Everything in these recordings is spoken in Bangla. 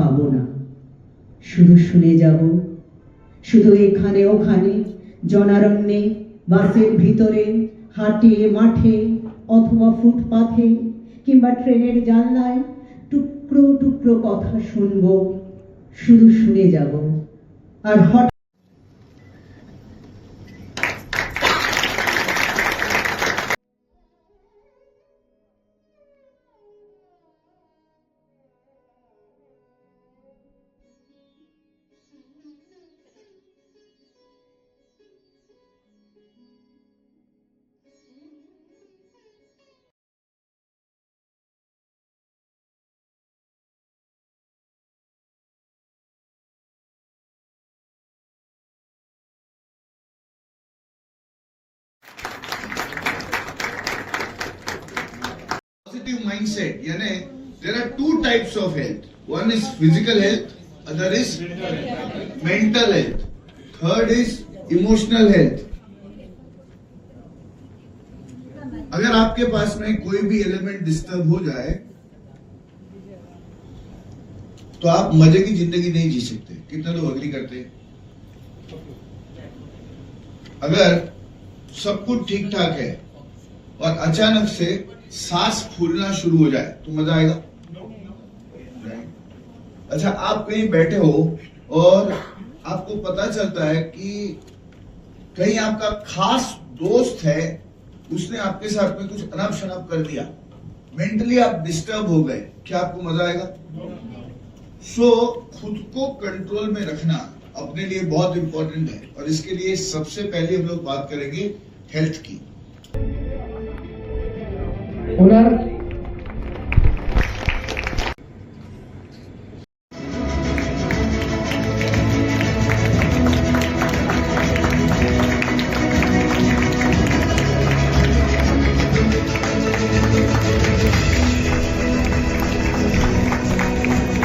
পাবো না, শুধু শুনে যাব, শুধু এখানে ওখানে, জনারণ্যে, বাসের ভিতরে, হাটে মাঠে, অথবা ফুটপাথে কিংবা ট্রেনের জানলায় টুকরো টুকরো কথা শুনবো, শুধু শুনে যাব। আর হঠাৎ Positive mindset, यानी there are two types of health. One is physical health, other is mental health, third is emotional health. अगर आपके पास में कोई भी एलिमेंट डिस्टर्ब हो जाए तो आप मजे की जिंदगी नहीं जी सकते। कितने लोग अग्री करते हैं? अगर सब कुछ ठीक ठाक है और अचानक से सांस फूलना शुरू हो जाए तो मजा आएगा? अच्छा, आप कहीं बैठे हो और आपको पता चलता है कि कहीं आपका खास दोस्त है, उसने आपके साथ में कुछ अनाप शनाप कर दिया, मेंटली आप डिस्टर्ब हो गए, क्या आपको मजा आएगा? खुद को कंट्रोल में रखना अपने लिए बहुत इंपॉर्टेंट है और इसके लिए सबसे पहले हम लोग बात करेंगे हेल्थ की।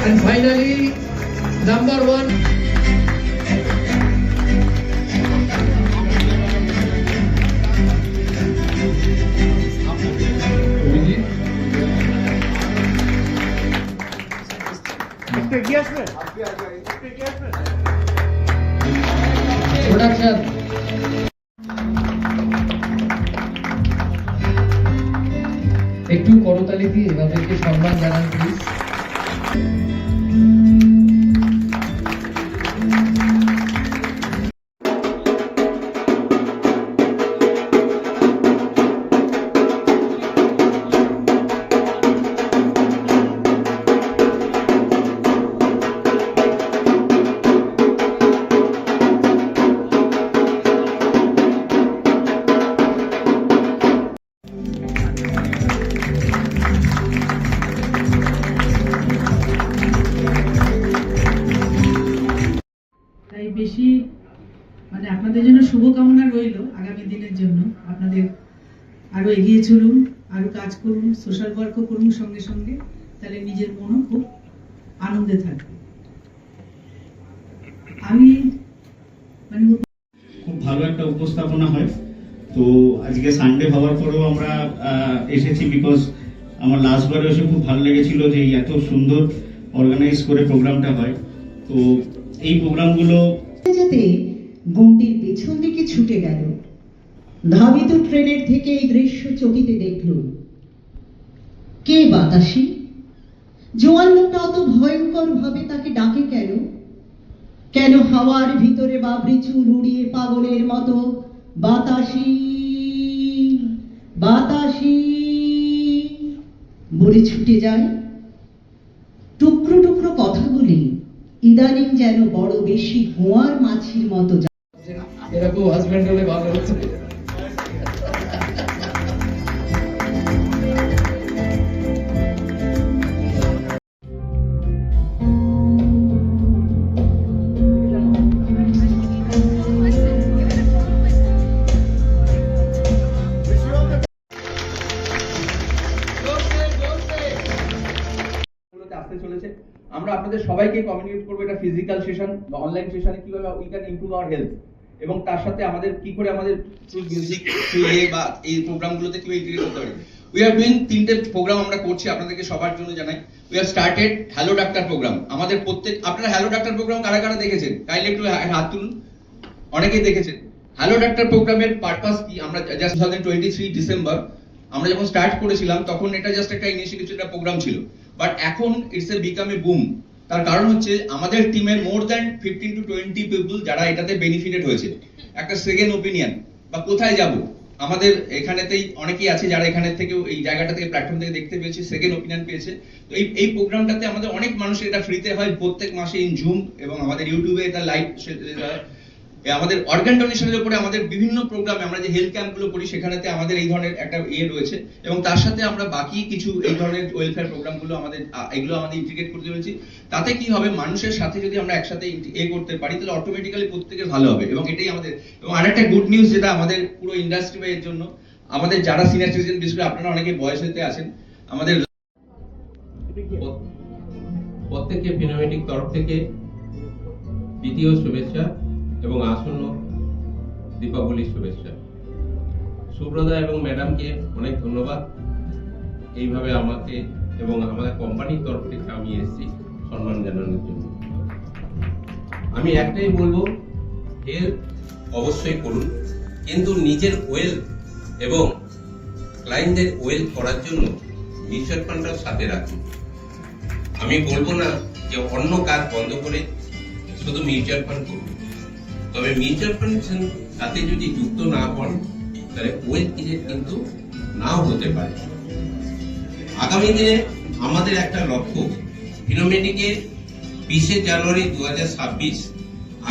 And finally, number one. Production. একটু করতালি দিয়ে এনাদেরকে সম্মান জানান প্লিজ। বেশি মানে আপনাদের জন্য শুভকামনা রইল আগামী দিনের জন্য। আপনাদের আরো এগিয়ে চলুন, আরো কাজ করুন, সোশ্যাল ওয়ার্কও করুন সঙ্গে সঙ্গে, তাহলে নিজের মনও খুব আনন্দে থাকবে। আমি মানে খুব ভালো একটা উপস্থাপনা হয়। তো আজকে সানডে হওয়ার পরেও আমরা এসেছি বিকজ আমার লাস্ট বারে এসে খুব ভালো লেগেছিল যে এত সুন্দর অর্গানাইজ করে প্রোগ্রামটা হয়। তো এই প্রোগ্রামগুলো যেতে গন্ডির পেছন দিকে ছুটে গেল, ধাবিত ট্রেনের থেকে এই দৃশ্য চকিতে দেখল। কে বাতাসী? জোয়ান লোকটা অত ভয়ঙ্কর ভাবে তাকে ডাকে কেন? কেন হাওয়ার ভিতরে বাবরি চুল উড়িয়ে পাগলের মতো বাতাসী বাতাসী বলে ছুটে যায়? টুকরো টুকরো কথাগুলি ইদানিং যেন বড় বেশি গোয়ার মাছির মতো। এরকম হাজবেন্ড হলে ভালো হচ্ছে। আমরা আপনাদের সবাইকে কমিউনিকেট করবো এটা ফিজিক্যাল সেশন বা অনলাইন সেশনে কিভাবে we can improve our health, এবং তার সাথে আমাদের কি করে আমাদের মিউজিক বা এই প্রোগ্রামগুলোতে কিভাবে ইন্টিগ্রেট করতে পারি। উই আর ডুইং 3টে প্রোগ্রাম আমরা করছি আপনাদেরকে সবার জন্য জানাই। We have started hello doctor program. আমাদের প্রত্যেক আপনারা হ্যালো ডাক্তার প্রোগ্রাম কারা কারা দেখেছেন কাইন্ডলি একটু হাত তুলুন। অনেকেই দেখেছেন। হ্যালো ডাক্তার প্রোগ্রামের পারপাস কি, আমরা জাস্ট 2023 ডিসেম্বর আমরা যখন স্টার্ট করেছিলাম তখন এটা জাস্ট একটা ইনিশিয়াল কিছু একটা প্রোগ্রাম ছিল, বাট এখন it's a become a broom. তার কারণ হচ্ছে আমাদের টিমের মোর দ্যান 15 to 20 পিপল যারা এটাতে বেনিফিটেড হয়েছে। একটা সেকেন্ড ওপিনিয়ন বা কোথায় যাব, আমাদের এখানেতেই অনেকেই আছে যারা এখানে থেকেও এই জায়গাটা থেকে প্ল্যাটফর্ম থেকে দেখতে পেয়েছে, সেকেন্ড ওপিনিয়ন পেয়েছে। তো এই প্রোগ্রামটাতে আমাদের অনেক মানুষের এটা ফ্রিতে হয় প্রত্যেক মাসে ইন জুম, এবং আমাদের ইউটিউবে এটা লাইভ আমাদের অর্গান ডোনেশনের উপরে আমাদের বিভিন্ন প্রোগ্রামে আমরা যে হেলথ ক্যাম্পগুলো করি সেখানেতে আমাদের এই ধরনের একটা রয়েছে, এবং তার সাথে আমরা বাকি কিছু এই ধরনের ওয়েলফেয়ার প্রোগ্রামগুলো আমাদের এগুলো আমাদের ইন্টিগ্রেট করতে চলেছি। তাতে কি হবে, মানুষের সাথে যদি আমরা একসাথে করতে পারি তাহলে অটোমেটিক্যালি প্রত্যেকের ভালো হবে। এবং এটাই আমাদের, এবং আরেকটা গুড নিউজ যেটা আমাদের পুরো ইন্ডাস্ট্রি বা এর জন্য আমাদের যারা সিনিয়র সিটিজেন, বিশেষ করে আপনারা অনেকে বয়স হতে আছেন, আমাদের প্রত্যেককে ফিনোমেটিক তরফ থেকে দ্বিতীয় শুভেচ্ছা এবং আসন্ন দীপাবলির শুভেচ্ছা। সুব্রতা এবং ম্যাডামকে অনেক ধন্যবাদ এইভাবে আমাকে এবং আমাদের কোম্পানির তরফ থেকে আমি এসেছি সম্মান জানানোর জন্য। আমি একটাই বলবো, হেল্প অবশ্যই করুন, কিন্তু নিজের ওয়েলথ এবং ক্লায়েন্টদের ওয়েলথ করার জন্য মিউচুয়াল ফান্ডটাও সাথে রাখুন। আমি বলবো না যে অন্য কাজ বন্ধ করে শুধু মিউচুয়াল ফান্ড করুন, তবে মিউচুয়াল ফান্ডের সাথে যদি যুক্ত না হন তাহলে ওয়েলথ ক্রিয়েট কিন্তু নাও হতে পারে। আগামী দিনে আমাদের একটা লক্ষ্য, ফিনোমেটিকের 20 জানুয়ারি 2026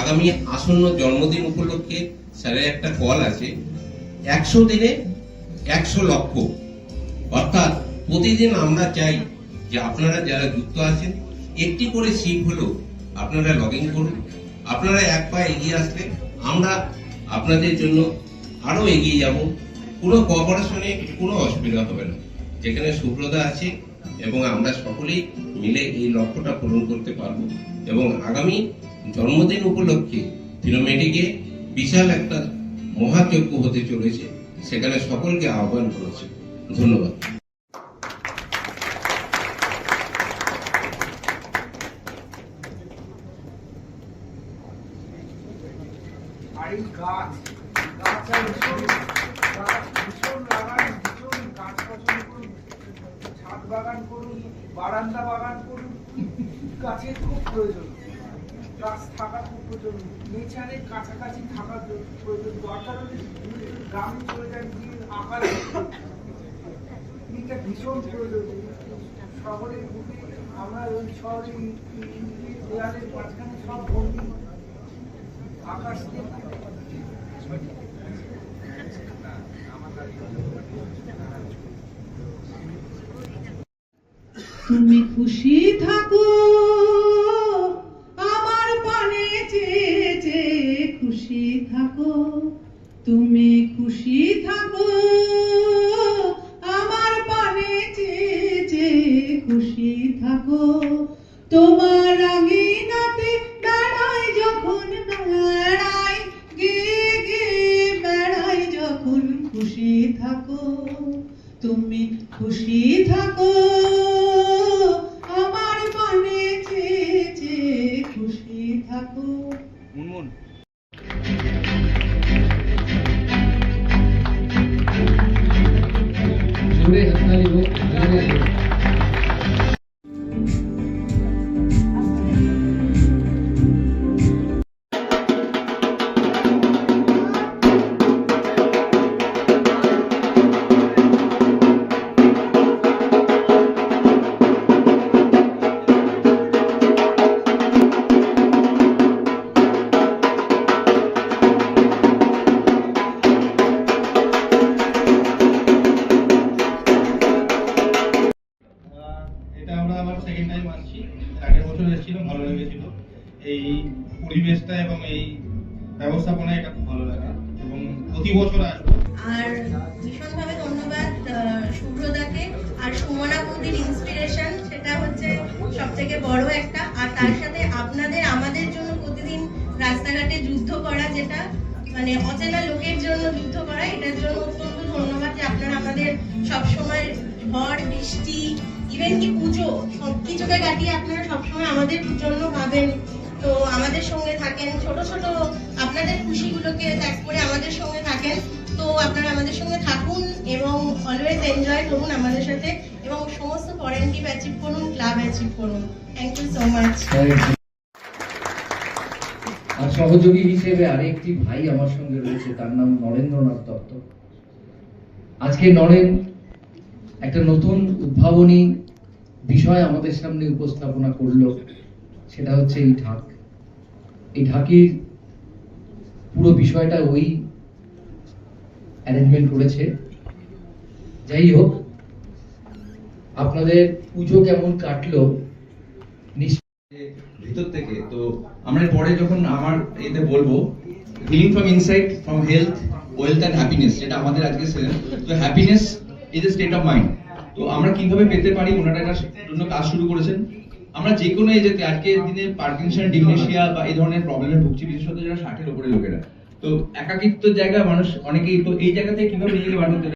আগামী আসন্ন জন্মদিন উপলক্ষে স্যারের একটা কল আছে, 100 দিনে 100 লক্ষ। অর্থাৎ প্রতিদিন আমরা চাই যে আপনারা যারা যুক্ত আছেন একটি করে সিট হলো আপনারা লগ ইন করুন। আপনারা এক পা এগিয়ে আসলে আমরা আপনাদের জন্য আরো এগিয়ে যাব। পুরো কোঅপারেশনে কোনো অসুবিধা হবে না। যেখানে সুব্রতা আছে এবং আমরা সকলেই মিলে এই লক্ষ্যটা পূরণ করতে পারবো। এবং আগামী জন্মদিন উপলক্ষে ফিনোমেটিকে বিশাল একটা মহাযজ্ঞ হতে চলেছে, সেখানে সকলকে আহ্বান করেছে। ধন্যবাদ। আর এই গাছ আর ভীষণ লাগান, ভীষণ গাছ পছন্দ করুন, ছাদ বাগান করুন, বারান্দা বাগান করুন, গাছের খুব প্রয়োজন, গাছ থাকা খুব প্রয়োজন, নেচারের কাছাকাছি থাকার প্রয়োজন। দরকার হলে গ্রামে চলে যান, গিয়ে আঁকার এটা ভীষণ প্রয়োজন। শহরের বুকে আমরা ওই শহরে দেয়ালের মাঝখানে সব বন্দি, আকাশ তুমি খুশি থাকো আমার পানে চেয়ে চেয়ে, খুশি থাকো তুমি, খুশি থাকো আমার পানে চেয়ে চেয়ে, খুশি থাকো তোমার আঙিনাতে বেড়াই যখন, বেড়াই গে গে বেড়াই যখন, খুশি থাকো তুমি, খুশি থাকো আমার মনে চেয়ে চেয়ে, খুশি থাকো। মুনমুন জোরে হাততালি হোক, জোরে হোক। এটা আমরা আবার সেকেন্ড টাইম আসছি। আগের বছর এসেছিলাম, ভালো লেগেছিল। এই পরিবেশটা এবং এই ব্যবস্থাপনা এটা খুব ভালো লাগে এবং প্রতি বছর আসবো। আর ভীষণভাবে ধন্যবাদ সুব্রতাকে আর সুমনা বৌদির ইন্সপিরেশন, সেটা হচ্ছে সব থেকে বড় একটা। আর তার সাথে আপনাদের আমাদের জন্য প্রতিদিন রাস্তাঘাটে যুদ্ধ করা, যেটা মানে অচেনা লোকের জন্য যুদ্ধ করা, এটার জন্য অত্যন্ত ধন্যবাদ যে আপনারা আমাদের সবসময় ঝড় বৃষ্টি ইভেন কি পুজো সবকিছুকে কাটিয়ে আপনারা সবসময় আমাদের জন্য ভাবেন, তো আমাদের সঙ্গে থাকেন, ছোট ছোট আপনাদের খুশিগুলোকে ত্যাগ করে আমাদের সঙ্গে থাকেন। তো আপনারা আমাদের সঙ্গে থাকুন এবং অলওয়েজ এনজয় করুন আমাদের সাথে, এবং সমস্ত ফরেন টিম অ্যাচিভ করুন, ক্লাব অ্যাচিভ করুন। Thank you so much. আর সহযোগী হিসেবে আরেকটি ভাই আমার সঙ্গে রয়েছে, তার নাম নরেন্দ্রনাথ দত্ত। আজকে নরেন একটা নতুন উদ্ভাবনী বিষয় আমাদের সামনে উপস্থাপনা করলো, সেটা হচ্ছে এই ঢাক। এই ঢাকির পুরো বিষয়টা ওই অ্যারেঞ্জমেন্ট করেছে। যাই হোক, আপনাদের পুজো কেমন কাটলো ভিতর থেকে। তো আমরা পরে যখন আমার এতে বলবো healing from inside, from health, wealth and happiness, যেটা আমাদের আজকে সেশন। তো happiness is a state of mind. তো আমরা কিভাবে পেতে পারি, ওনারা এটার জন্য কাজ শুরু করেছেন। আমরা যে কোনো এই যে আজকের দিনে পার্কিনসন, ডিমেনশিয়া বা এই ধরনের প্রবলেমে ভুগছি, বিশেষত যারা 60-এর উপরে লোকেরা। তো একাকিত্বের জায়গায় মানুষ অনেকেই, তো এই জায়গা থেকে কিভাবে নিজেকে বার করতে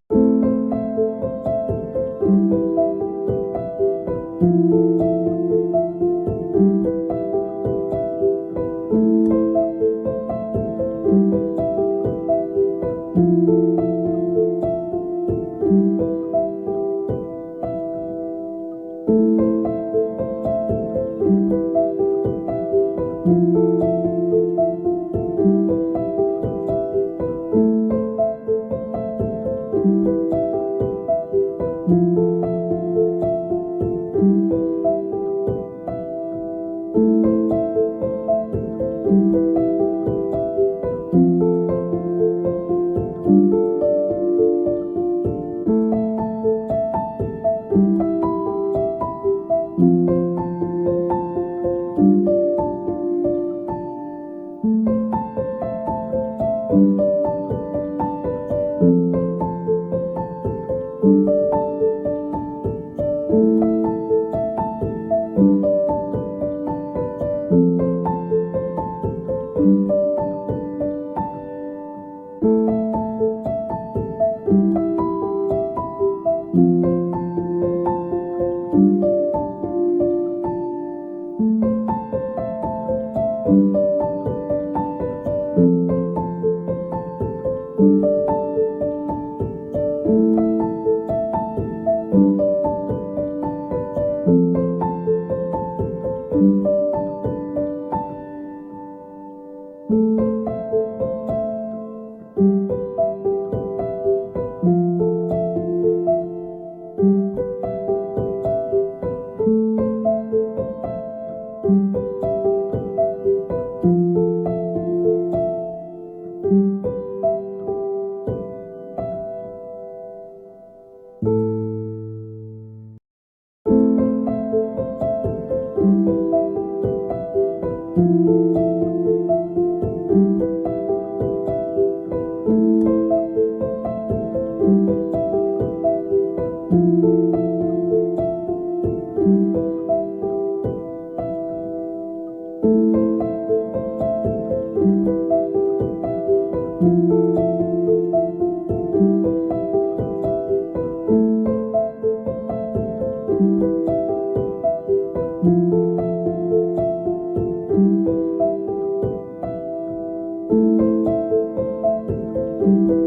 Thank you.